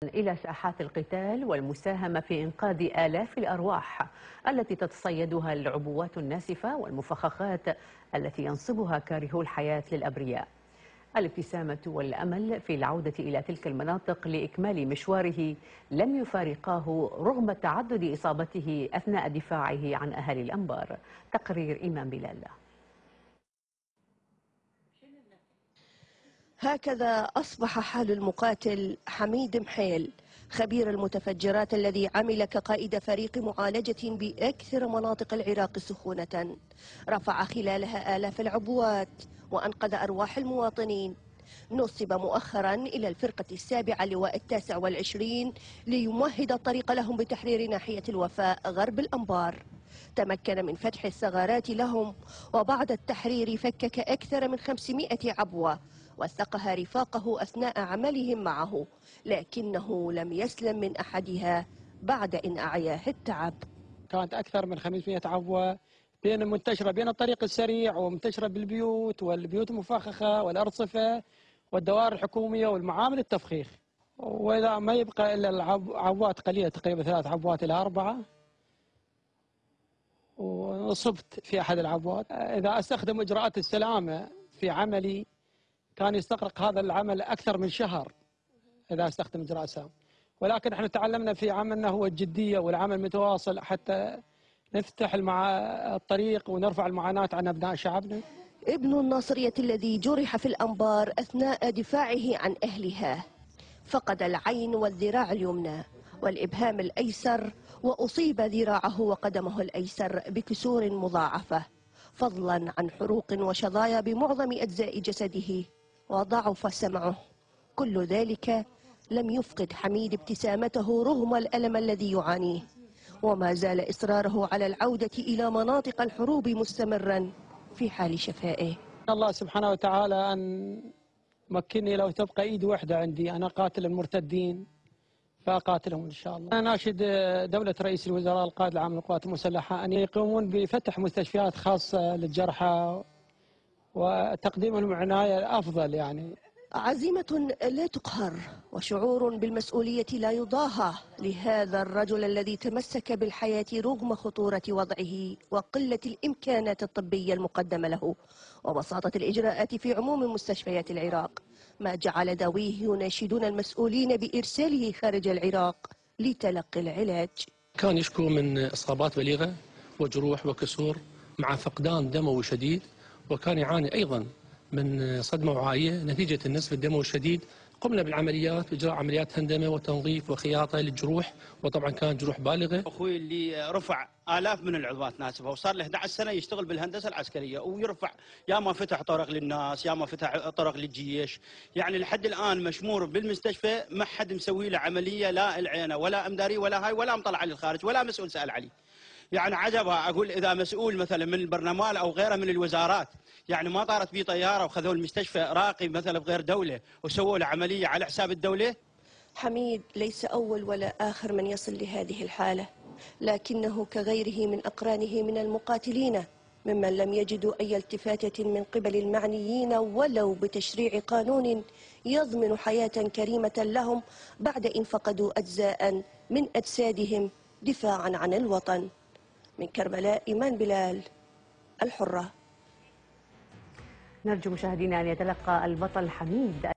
إلى ساحات القتال والمساهمة في إنقاذ آلاف الأرواح التي تتصيدها العبوات الناسفة والمفخخات التي ينصبها كارهو الحياة للأبرياء. الابتسامة والأمل في العودة إلى تلك المناطق لإكمال مشواره لم يفارقاه رغم تعدد إصابته أثناء دفاعه عن أهالي الأنبار. تقرير إيمان بلال. هكذا أصبح حال المقاتل حميد محيل خبير المتفجرات الذي عمل كقائد فريق معالجة بأكثر مناطق العراق سخونة، رفع خلالها آلاف العبوات وأنقذ أرواح المواطنين. نصب مؤخرا إلى الفرقة السابعة لواء 29 ليمهد الطريق لهم بتحرير ناحية الوفاء غرب الأنبار. تمكن من فتح الثغرات لهم، وبعد التحرير فكك أكثر من 500 عبوة وثقها رفاقه أثناء عملهم معه، لكنه لم يسلم من أحدها بعد إن أعياه التعب. كانت أكثر من 500 عبوة منتشرة بين الطريق السريع ومنتشرة بالبيوت والبيوت المفخخة والأرصفة والدوائر الحكومية والمعامل التفخيخ، وإذا ما يبقى إلا العبوات قليلة تقريبا 3 عبوات إلى 4، وصبت في أحد العبوات. إذا أستخدم إجراءات السلامة في عملي كان يستغرق هذا العمل أكثر من شهر إذا استخدم إجراء السلامة، ولكن احنا تعلمنا في عملنا هو الجدية والعمل متواصل حتى نفتح الطريق ونرفع المعاناة عن أبناء شعبنا. ابن الناصرية الذي جرح في الأنبار أثناء دفاعه عن أهلها فقد العين والذراع اليمنى والإبهام الأيسر، وأصيب ذراعه وقدمه الأيسر بكسور مضاعفة، فضلا عن حروق وشظايا بمعظم أجزاء جسده، وضعف سمعه. كل ذلك لم يفقد حميد ابتسامته رغم الألم الذي يعانيه، وما زال إصراره على العودة إلى مناطق الحروب مستمرا في حال شفائه. الله سبحانه وتعالى أن مكنني لو تبقى إيد واحدة عندي أنا قاتل المرتدين فأقاتلهم إن شاء الله. أنا ناشد دولة رئيس الوزراء القائد العام للقوات المسلحة أن يقومون بفتح مستشفيات خاصة للجرحى وتقديم لهم عناية أفضل. يعني عزيمة لا تقهر وشعور بالمسؤولية لا يضاهى لهذا الرجل الذي تمسك بالحياة رغم خطورة وضعه وقلة الإمكانات الطبية المقدمة له وبساطة الإجراءات في عموم مستشفيات العراق، ما جعل ذويه يناشدون المسؤولين بإرساله خارج العراق لتلقي العلاج. كان يشكو من إصابات بليغة وجروح وكسور مع فقدان دموي شديد، وكان يعاني أيضا من صدمة وعائية نتيجة النزف الدموي الشديد. قمنا بالعمليات بإجراء عمليات هندمة وتنظيف وخياطة للجروح، وطبعا كانت جروح بالغة. أخوي اللي رفع آلاف من العضوات ناسفة وصار له 11 سنة يشتغل بالهندسة العسكرية ويرفع، يا ما فتح طرق للناس يا ما فتح طرق للجيش، يعني لحد الآن مشمور بالمستشفى ما حد مسوي له عملية، لا العينة ولا أمداري ولا هاي ولا مطلع للخارج ولا مسؤول سأل عليه. يعني عجبها أقول إذا مسؤول مثلا من البرلمان أو غيره من الوزارات يعني ما طارت بيه طيارة وخذوه المستشفى راقي مثلا بغير دولة وسووا له عملية على حساب الدولة. حميد ليس أول ولا آخر من يصل لهذه الحالة، لكنه كغيره من أقرانه من المقاتلين ممن لم يجدوا أي التفاتة من قبل المعنيين ولو بتشريع قانون يضمن حياة كريمة لهم بعد إن فقدوا أجزاء من أجسادهم دفاعا عن الوطن. من كربلاء، إيمان بلال، الحرة. نرجو مشاهدينا أن يتلقى البطل حميد